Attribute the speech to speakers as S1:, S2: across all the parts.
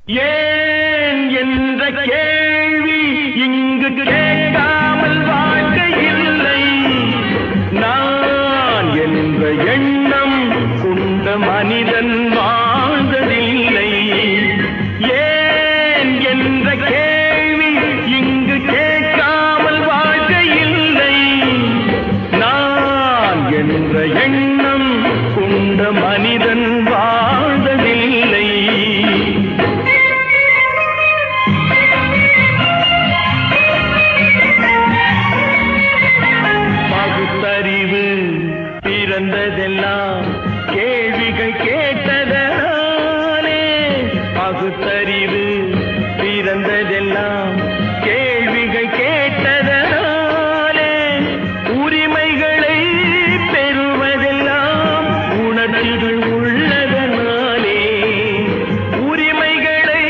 S1: ஏன் என்ற கேள்வி இங்கு கேட்காமல் வாழ்க்கை இல்லை. நான் என்ற எண்ணம் கொண்ட மனிதன் வாழ்ந்ததில்லை. ஏன் என்ற கேள்வி இங்கு கேட்காமல் வாழ்க்கை இல்லை. நான் என்ற எண்ணம் கொண்ட மனிதன் வாழ்ந்ததில்லை. பகுத்தறிவு பிறந்ததெல்லாம் கேள்விகள் கேட்டதனாலே. பகுத்தறிவு பிறந்ததெல்லாம் கேள்விகள் கேட்டதனாலே. உரிமைகளை பெறுவதெல்லாம் உணர்ச்சிகள் உள்ளதனாலே. உரிமைகளை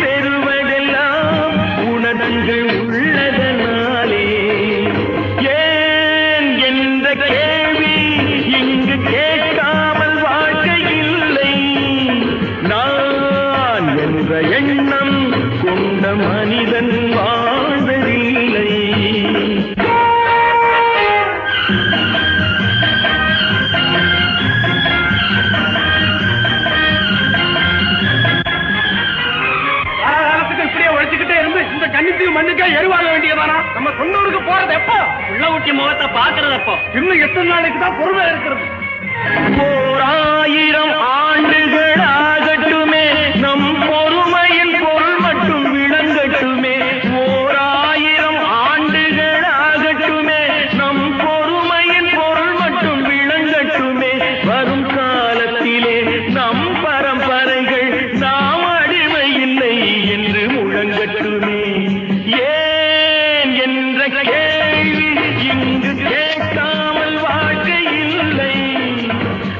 S1: பெறுவதெல்லாம் உணர்ச்சிகள் உள்ளதனாலே. ஏன் என்ற கேள்வி இங்கு கேட்காமல் வாழ்க்கை இல்லை. நான் என்ற எண்ணம் கொண்ட மனிதன் வாழ்வதில்லை. இப்படியே உழைச்சுக்கிட்டே இருந்து இந்த கன்னித்தீவு மண்ணுக்கே எருவாக வேண்டியதானா? நம்ம சொன்னூருக்கு போறது எப்போ? உள்ள ஊட்டி முகத்தை பாக்குறது எப்போ? இன்னும் எத்தனை நாளைக்கு தான் பொறுமை இருக்கிறது? 1000 ஆண்டுகள் ஆகட்டுமே, நம் பொறுமையின் பொருள் மட்டும் விளங்கட்டுமே. 1000 ஆண்டுகள் ஆகட்டுமே, நம் பொறுமையின் பொருள் மட்டும் விளங்கட்டுமே. வரும் காலத்திலே நம் பரம்பரைகள் நாம் அடிமை இல்லை என்று முழங்கட்டுமே. ஏன் என்ற கேள்வி இங்கு கேட்காமல் வாழ்க்கை இல்லை.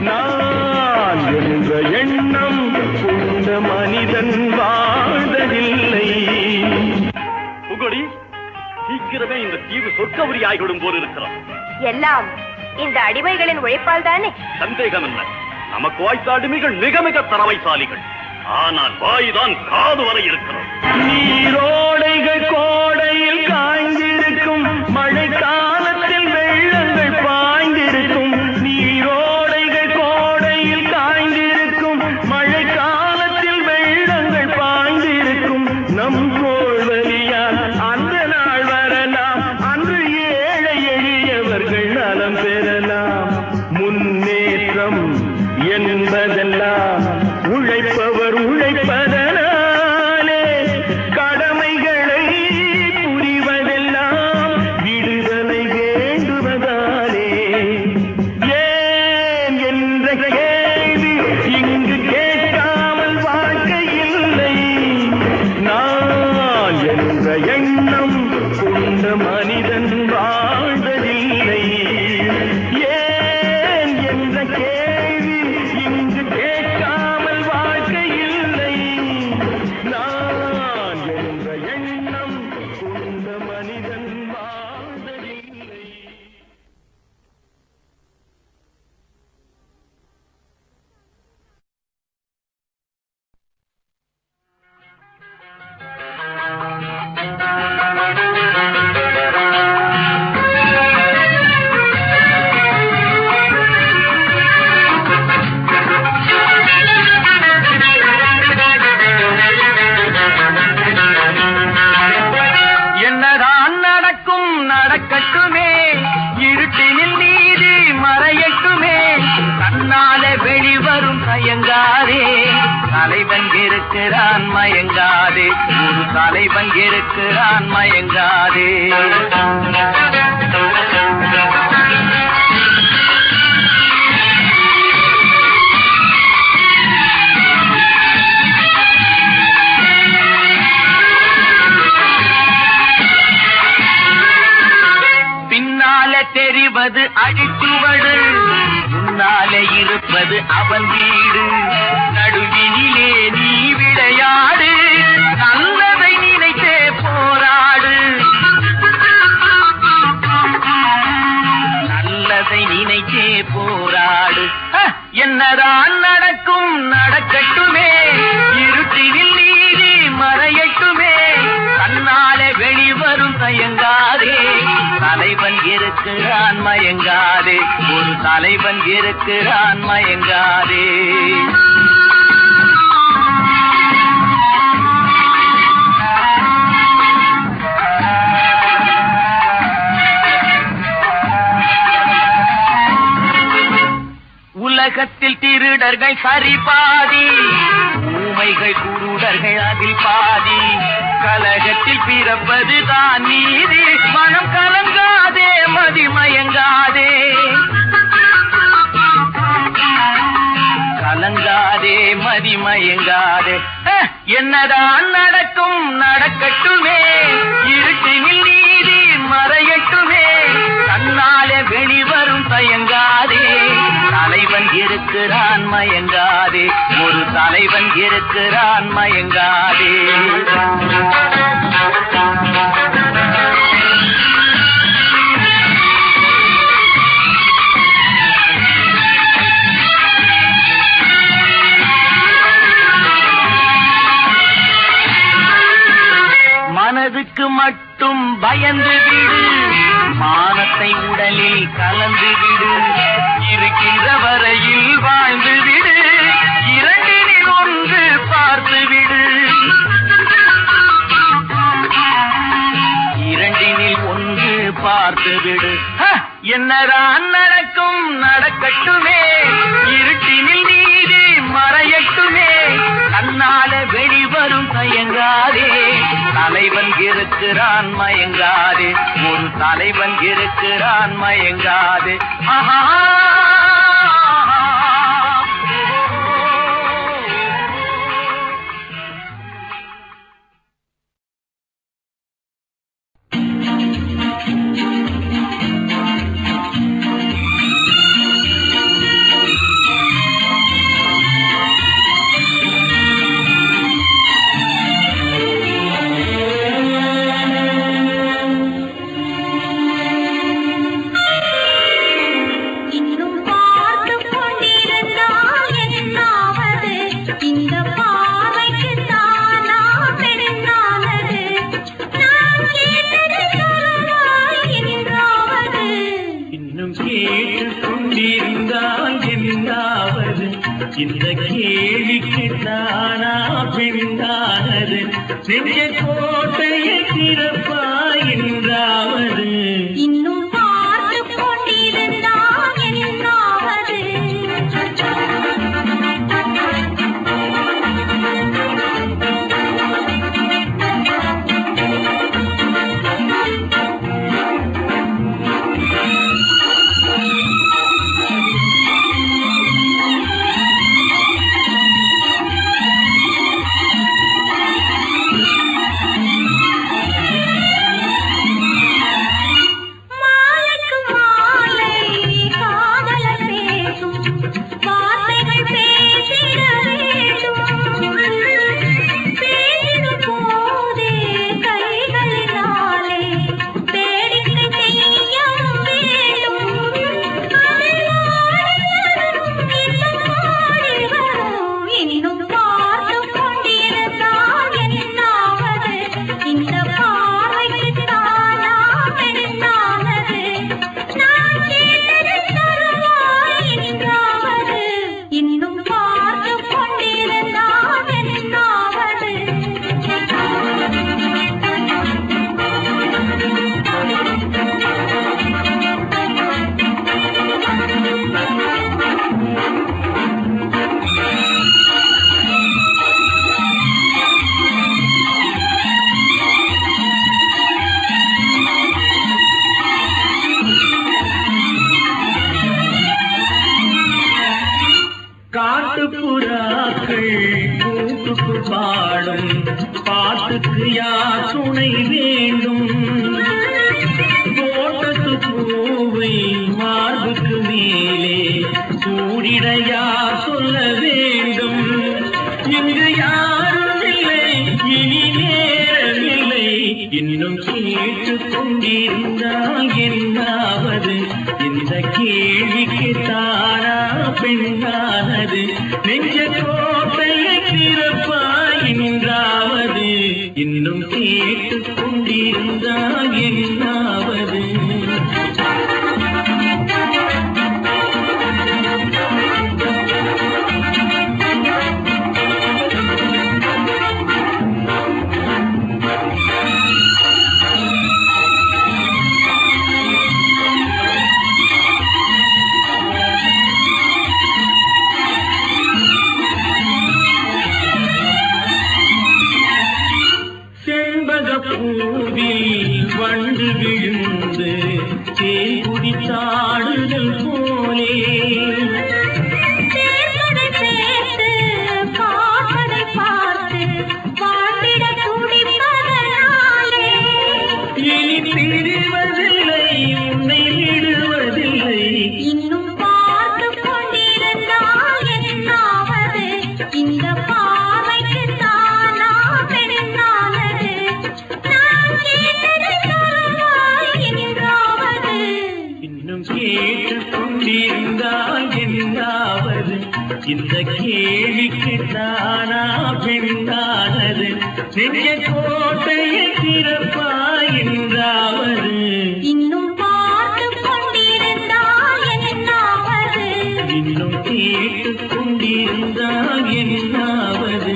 S1: நான் என்ற எண்ணம் கொண்ட மனிதன் வாழ்ந்ததில்லை. புகழி, சீக்கிரமே இந்த தீவு சொர்க்கவரி ஆகிவிடும் போல் இருக்கிறோம்.
S2: எல்லாம் இந்த அடிமைகளின் உழைப்பால் தானே?
S1: சந்தேகம் இல்லை. நமக்கு வாய்த்த அடிமைகள் மிக மிக தரவைசாலிகள். ஆனால் வாய்தான் காது வரை இருக்கிறோம். நீரோடைகள் கோடையில் காய்ந்திருக்கும், மழை காலத்தில் வெள்ளங்கள் பாய்ந்திருக்கும். நீரோடைகள் கோடையில் காய்ந்திருக்கும், மழை காலத்தில் வெள்ளங்கள் பாய்ந்திருக்கும். நம் தோல்வலியால் அந்த நாள் வரலாம், அன்று ஏழை எளியவர்கள் நலம் பெறலாம். முன்னேற்றம் என்பதெல்லாம் உழைப்பவர் உழைப்பதனாலே. கடமைகளை புரிவதெல்லாம் விடுதலை வேண்டுவதாலே. ஏன் என்ற கேள்வி இங்கு கேட்காமல் வாழ்க்கை இல்லை. நான் என்ற எண்ணம் கொண்ட மனிதன் வாழ்வதில்லை. ஏன் என்ற கேள்வி இங்கு கேட்காமல் வாழ்க்கை இல்லை. நான் என்ற எண்ணம் கொண்ட மனிதன் வாழ்வதில்லை. என்னதான் நடக்கும் நடக்கட்டுமே, இருட்டினில் நீதி மறையட்டுமே. தன்னாலே வெளிவரும் தயங்காதே, தலைவன் இருக்கிறான் மயங்காதே. ஒரு தலைவன் இருக்கிறான் மயங்காதே. பின்னாலே தெரிவது அடிச்சுவடு, முன்னாலே இருப்பது அவன் வீடு. நடுவினிலே நீ விளையாடு, நல்லதை நினைத்தே போராடு. நல்லதை நினைத்தே போராடு. என்னதான் நடக்கும் நடக்கட்டுமே, இருட்டினில் நீ
S3: இருக்கிறான் மயங்காதே, ஒரு தலைவன் இருக்கிறான் மயங்காதே. உலகத்தில் திருடர்கள் சரிபாதி, ஊமைகள் குருடர்கள் அதில் பாதி. கலகத்தில் பிறப்பது தான் நீதி, மனம் கலங்காதே மதிமயங்காதே. கலங்காதே மதிமயங்காதே. என்னதான் நடக்கும் நடக்கட்டுமே, இருட்டினில் நீதி மறையட்டுமே. தன்னாலே வெளிவரும் தயங்காதே, தலைவன் இருக்கிறான் மயங்காதே, ஒரு தலைவன் இருக்கிறான் மயங்காதே. மனதுக்கு மட்டும் பயந்து விடு, மானத்தை உடலில் கலந்து விடு. இருக்கின்ற வரையில் வாழ்ந்து விடு, இரண்டினில் ஒன்று பார்த்து விடு. இரண்டினில் ஒன்று பார்த்து விடு. என்னதான் நடக்கும் நடக்கட்டுமே, இருட்டினில் நீதி மறையட்டுமே. தன்னால வெளிவரும் தயங்காதே, தலைவன் இருக்கிறான் மயங்காதே, ஒரு தலைவன் இருக்கிறான் மயங்காதே. ஆஹா இந்த கேள்விக்கு தானா பின்னானது, நெஞ்ச கோட்டையை திறப்பாய் என்றாவது. இன்னும் பார்த்து கொண்டிருந்தான் என்னாவது. காட்டுப்புறாக்கள் கூட்டுக்கு பாடும் பாட்டுக்கு யார் துணை வேண்டும்? தோட்டத்து பூவை மார்புக்கு மேலே சூடிட யார் சொல்ல வேண்டும்? இங்கு யாரும் இல்லை, இனி நேரமில்லை, இன்னும் கேட்டுக் கொண்டிருந்தால் என்னாவது? இந்த கேள்விக்கு தானா பெண்ணானது, நெஞ்ச கோட்டையை திறப்பாய் நின்றாவது, இன்னும் கேட்டுக் கொண்டிருந்தால் என்னாவது? என்றானது நெஞ்ச கோட்டையை திறப்பாய் என்றாவது
S4: இன்னும் பார்த்து கொண்டிருந்தால் என்னாவது
S3: இன்னும் கேட்டுக் கொண்டிருந்தால் என்னாவது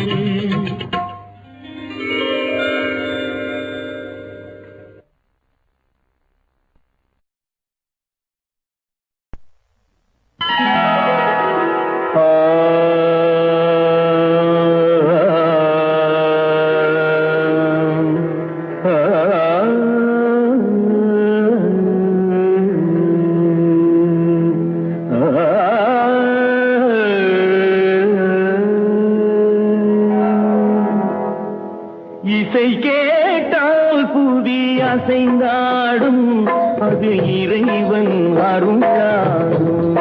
S5: இசை கேட்டால் புவி அசைந்தாடும் அது இறைவன் அருளாடும்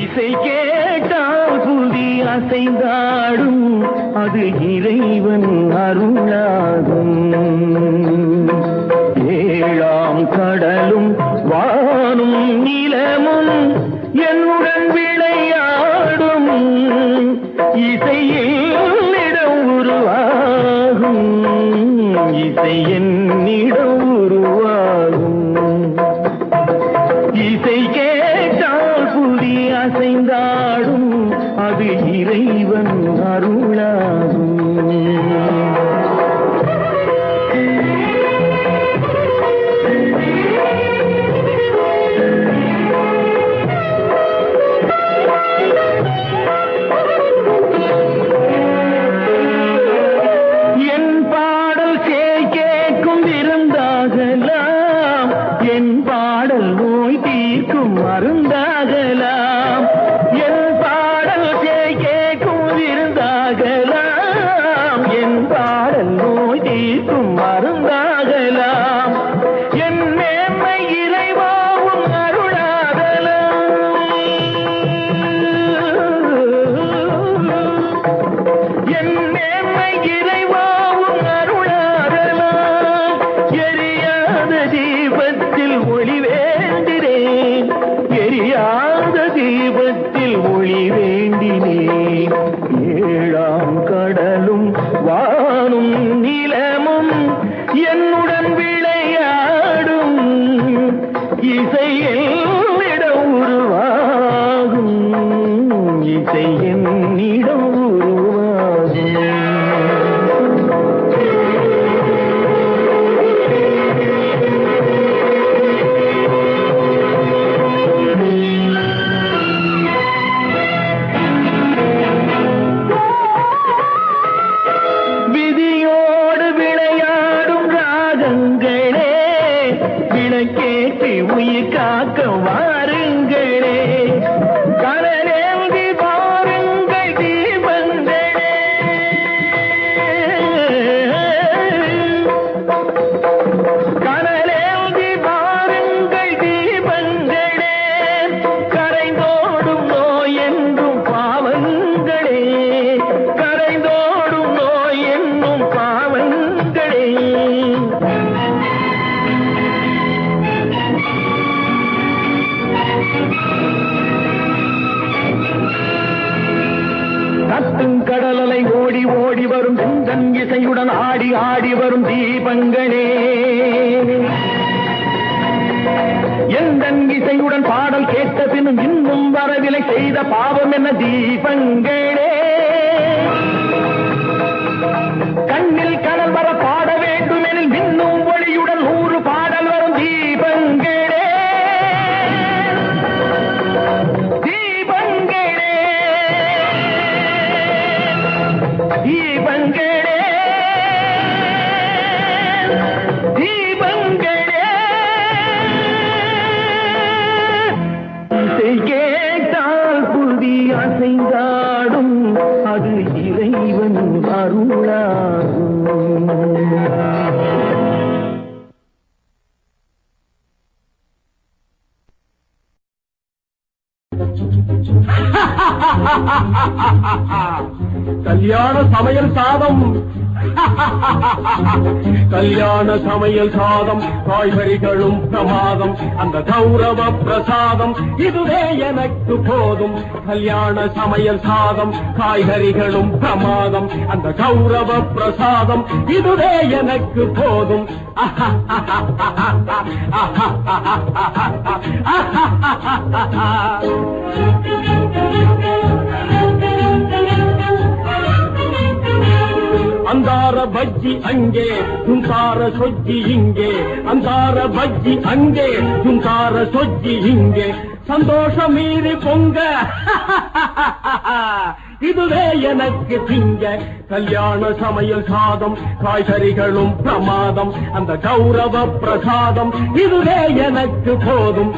S5: இசை கேட்டால் புவி அசைந்தாடும் அது இறைவன் அருளாகும் ஏழாம் கடலும் வானும் நிலமும் என்னுடன் விளையாடும் இசையிடம் உருவாகும் இசை என்னிடம் உருவாகும் இசை கேட்டால் புதி அசைந்தாடும் அது இறைவன் அருளாகும் மருந்தாகலாம் என் பாடல் கேட்கும் விருந்தாகலாம் என் பாடல் நோய் தீர்க்கும் மருந்தாகலாம் என் மேன்மை இறைவாவும் அருளாகலாம் என் மேன்மை இறைவாவும் அருளாகலாம் எரியாத தீபத்தில் ஒளி வேண்டினேன் எரியாத தீபத்தில் ஒளி வேண்டினேன் ஏழாம் கடலும் வானும் நிலமும் என்னுடன் விளையாடும் இசையிடம் உருவாகும் இசை என்னிடம் உருவாகும் விதியோடு விளையாடும் ராகங்களே விளக்கேற்றி உயிர் காக்க வாருங்களே கடலேந்தி பாருங்கள் தீபங்களே கடலேந்தி பாருங்கள் தீபங்களே கரைந்தோடும் நோய் என்றும் பாவங்களே கரைந்தோடும் நோய் என்னும் பாவங்களே கத்தும் கடலலை ஓடி ஓடி வரும் செந்தன் இசையுடன் ஆடி ஆடி வரும் தீபங்களே எந்தன் இசையுடன் பாடல் கேட்ட பின்னும் இன்னும் வரவில்லை செய்த பாவம் என்ன தீபங்களே கண்ணில் கடல் வர பாட வேண்டும் எனில் இன்னும் ஒளியுடன் 100 பாடல் வரும் தீபங்களே தீபங்களே தீபங்களே தீபங்களே இசை கேட்டால் புதி அசைந்தாடும் அது இறைவன் அருளாகும்
S1: கல்யாண சமையல் சாதம்
S5: கல்யாண சமையல் சாதம் காய்கறிகளும் பிரமாதம் அந்த கௌரவ பிரசாதம் இதுவே எனக்கு போதும். கல்யாண சமையல் சாதம் காய்கறிகளும் பிரமாதம் அந்த கௌரவ பிரசாதம் இதுவே எனக்கு போதும். அந்தார பஜ்ஜி அங்கே ஜுந்தார சொஜ்ஜி இங்கே, அந்தார பஜ்ஜி அங்கே ஜுந்தார சொஜ்ஜி இங்கே, சந்தோஷம் மீறி பொங்க இதுவே எனக்கு திங்க. கல்யாண சமையல் சாதம் காய்கறிகளும் பிரமாதம் அந்த கௌரவ பிரசாதம் இதுவே எனக்கு போதும்.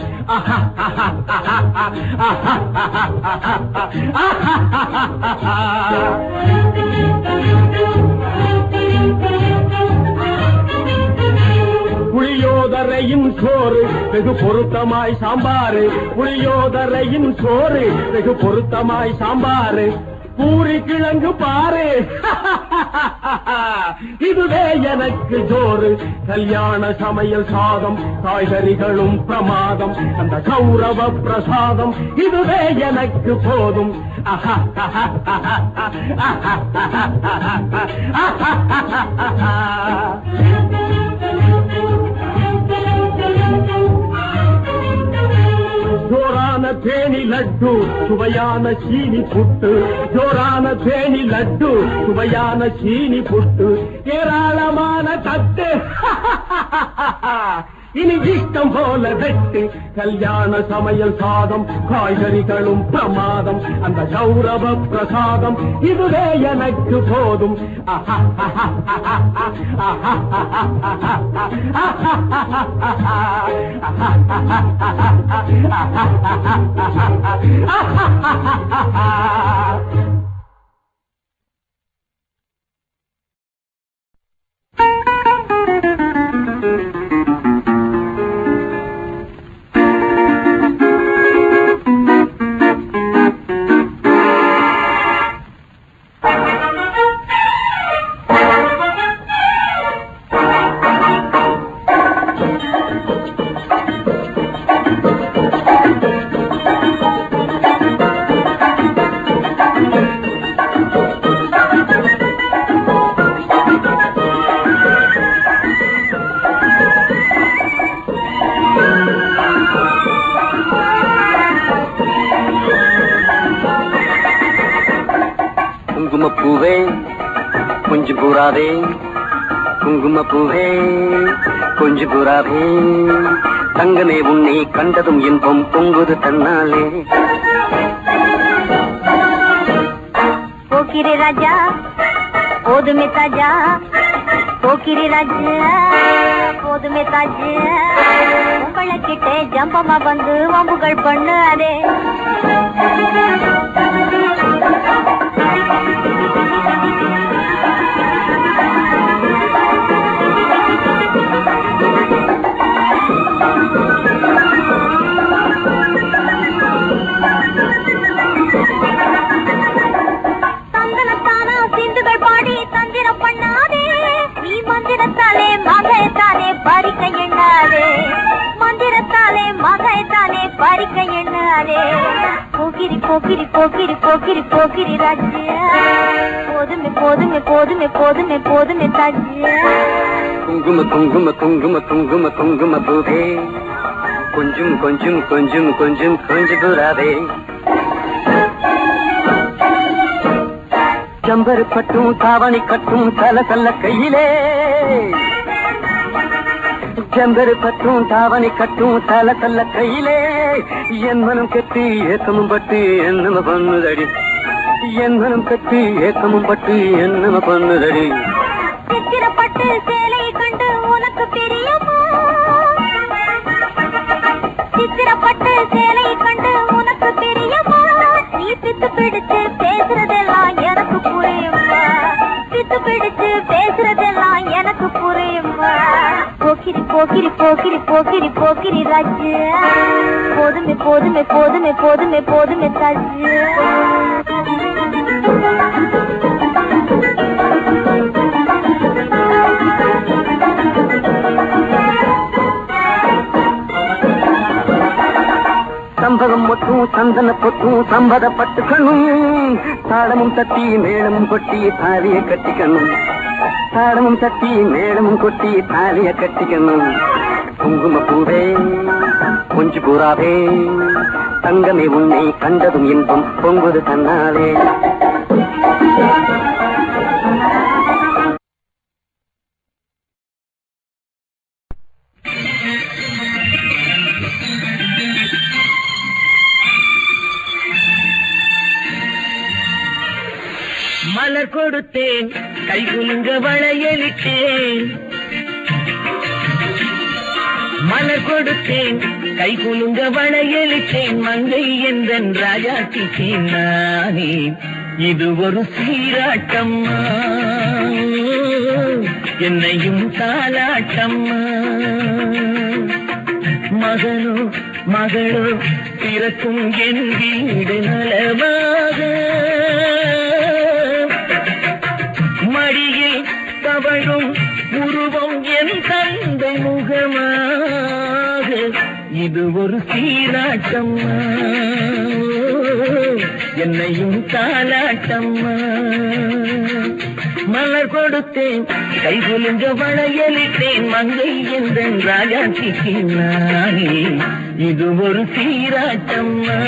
S5: புளியோதரையின் சோறு வெகு பொருத்தமாய் சாம்பாரு, புளியோதரையின் சோறு வெகு பொருத்தமாய் சாம்பாரு, பூரி கிழங்கு பாரு இதுவே எனக்கு ஜோறு. கல்யாண சமையல் சாதம் காய்கறிகளும் பிரமாதம் அந்த கௌரவ பிரசாதம் இதுவே எனக்கு போதும். ஜோரான தேனி லட்டு சுவையான சீனி புட்டு, ஜோரான தேனி லட்டு சுவையான சீனி புட்டு, ஏராளமான தட்டு இனி இஷ்டம் போல வெட்டு. கல்யாண சமையல் சாதம் காய்கறிகளும் பிரமாதம் அந்த கௌரவ பிரசாதம் இதுவே எனக்கு போதும்.
S6: குங்குமப்பூவே கொஞ்சம் கூறாதே, குங்குமப்பூவே கொஞ்சம் கூறாதே, தங்கமே உன்னை கண்டதும் இன்பம் பொங்குது தன்னாலே.
S4: போக்கிரி ராஜா போதுமே தாஜா, போக்கிரி ராஜா போதுமே தாஜா, உங்களை கிட்டே ஜம்பமா வந்து வம்புகள் பண்ணாதே. தந்தனத்தானா சிந்துகள் பாடி தந்திரம் பண்ணாதே, நீ மந்திரத்தாலே மகைத்தானே பறிக்க எண்ணாதே, மந்திரத்தாலே மகைத்தானே பறிக்க எண்ணாதே. போக்கிரி போக்கிரி போக்கிரி போக்கிரி போக்கிரி ராஜ்யா, போதுமே போதுமே போதுமே போதுமே போதுமே தாஜ்யா.
S6: குங்கும குங்கும குங்கும குங்கும குங்கும பூவே கொஞ்சம் கொஞ்சம் கொஞ்சம் கொஞ்சம் கொஞ்சம் கூறாதே. ஜம்பரு பட்டும் தாவணி கட்டும் தல தல்ல கையிலே, ஜம்பரு பட்டும் தாவணி கட்டும் தல தல்ல கையிலே, என் மனம் கட்டி ஏக்கமும் பட்டு என்னம பண்ணுதடி, என் மனம் கட்டி ஏக்கமும் பட்டு என்னம பண்ணுதடி.
S4: சித்திரப்பட்டு சேலை கண்டு உனக்கு பிரியமா, சித்திரப்பட்டு சேலை கண்டு உனக்கு பிரியமா, நீ பித்து பிடிச்சு பேசுறதெல்லாம் எனக்கு புரியுமா, பித்து பிடிச்சு பேசுறதெல்லாம் எனக்கு புரியுமா. போக்கிரி போக்கிரி போக்கிரி போக்கிரி போக்கிரி ராஜ்யா, போதுமே போதுமே போதுமே போதுமே போதுமே தாஜ்யா.
S6: சந்தன பொட்டும் சம்பதப்பட்டு கண்ணும் தாளமும் தட்டி மேளமும் கொட்டி தாலிய கட்டிக்கணும் தாளமும் தட்டி மேளமும் கொட்டி தாலிய கட்டிக்கணும் குங்கும பூவே கொஞ்சு பூராவே தங்கமே உன்னை கண்டதும் இன்பம் பொங்குது தன்னாலே
S3: மலர் கொடுத்தேன் கை குலுங்க வளையலிட்டேன் மலர் கொடுத்தேன் கை குலுங்க வளையலிட்டேன் மங்கை என்றன் ராஜாத்திக்கு நானே இது ஒரு சீராட்டம்மா என்னையும் தாலாட்டம்மா மகனோ மகளோ பிறக்கும் என் வீடு நலமாக மடியில் தவழும் உருவம் என் தந்தை முகமாக இது ஒரு சீராட்டம்மா என்னையும் தாலாட்டம்மா மலர் கொடுத்தேன் கை குலுங்க வளையலிட்டேன் மங்கை என்றன் ராஜாத்திக்கு நானே இது ஒரு சீராட்டம்மா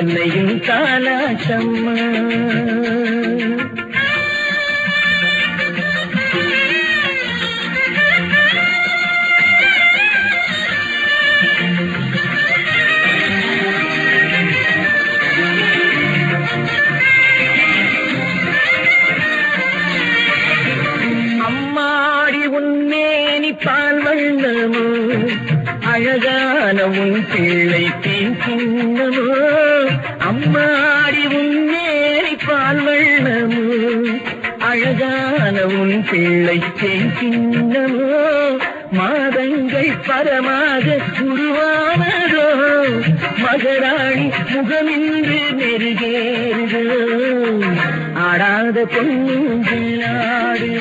S3: என்னையும் தாலாட்டம்மா அழகான உன் பிள்ளை தேன் சின்னமோ அம்மாடி உன் மேரி பால் வண்ணமோ அழகான உன் பிள்ளை தேன் சின்னமோ மாதங்கள் பரமாக உருவானதோ மகராணி முகமின்று நெருகேறுதோ ஆடாத பொன்னுங்களாடு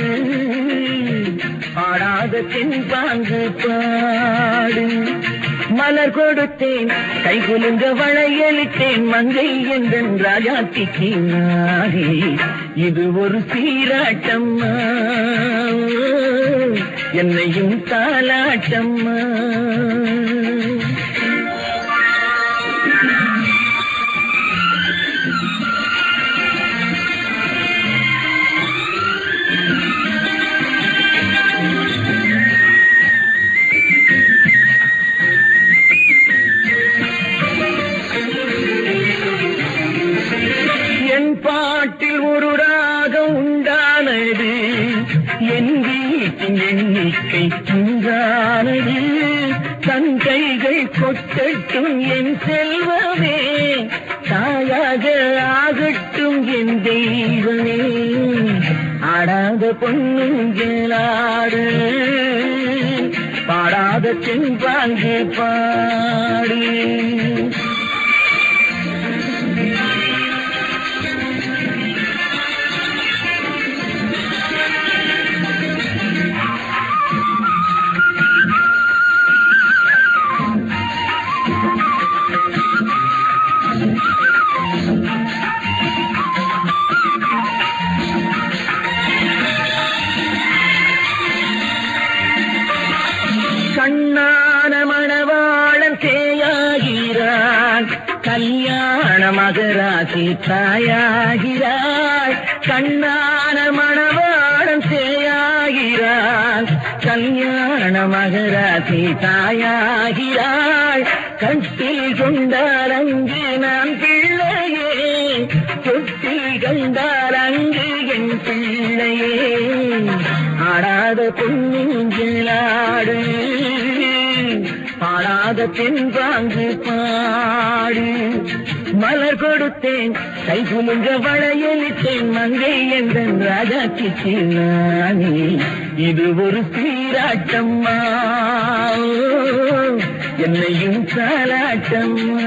S3: பாடாத தென்பாங்கு பாடு மலர் கொடுத்தேன் கை குலுங்க வளையலிட்டேன் மங்கை என்றன் ராஜாத்திக்கு நானே இது ஒரு சீராட்டம்மா என்னையும் தாலாட்டம்மா பாட்டில் ஒரு ராகம் உண்டானது என் வீட்டின் எண்ணிக்கை உண்டானது தன் கைகள் கொட்டட்டும் என் செல்வமே தாயாக ஆகட்டும் என் தெய்வமே ஆடாத பொன்னுங்களாடு பாடாத தென்பாங்கு பாடு கண்ணான மணவாளன் தேயாகிறான் கல்யாண மகராசி தாயாகிறாள் கண்ணான மணவாளன் தேயாகிறான் கல்யாண மகராசி தாயாகிறாள் கட்டில் கொண்டார் அங்கு நான் பிள்ளையே தொட்டில் கண்டார் அங்கு என் பிள்ளையே ஆடாத பொன்னுங்களாடு பாடாத தென்பாங்கு பாடு மலர் கொடுத்தேன் கை குலுங்க வளையலிட்டேன் மங்கை என்றன் ராஜாத்திக்கு நானே இது ஒரு சீராட்டம்மா என்னையும் தாலாட்டம்மா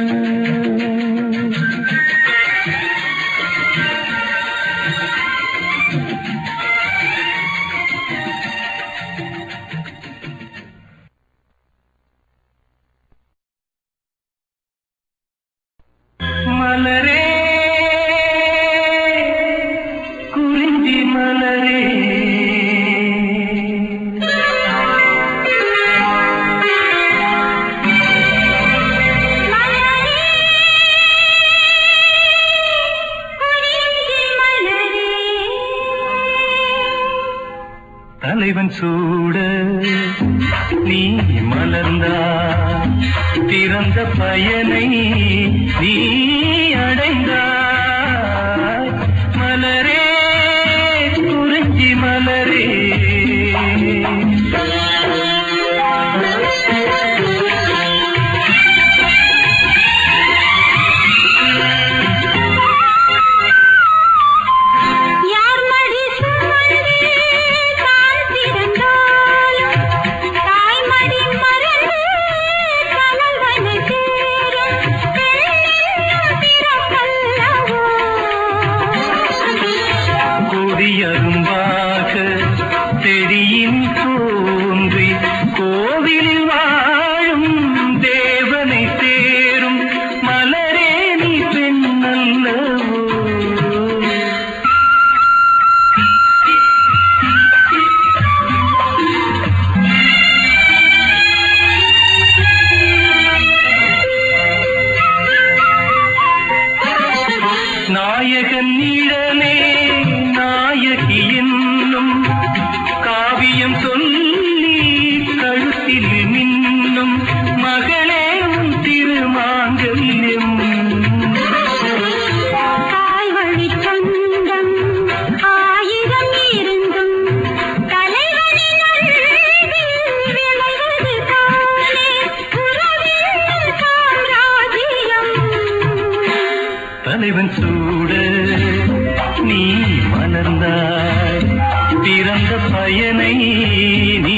S3: மலரே குறிஞ்சி மலரே தலைவன் சூட நீ மலர்ந்தா பிறந்த பயனை நீ அடைந்தாய் மலரே குறிஞ்சி மலரே அரும்பாக செடியின் தோன்றி கோவிலில் வாழும் தேவனை சேரும் மலரே நீ பெண்ணல்லவோ நாயகன் நிழலே நாயகி என்னும் காவியம் சொல்லி கழுத்தில் மின்னும் மகளே உன் திருமாங்கல்யம்
S4: தாய்வழி சொந்தம் ஆயிரம் இருந்தும் தலைவனின் விளைவது தானே உறவின் சாம்ராஜ்யம்
S3: தலைவன் சூட நீ மலர்ந்தாய் பிறந்த பயனை நீ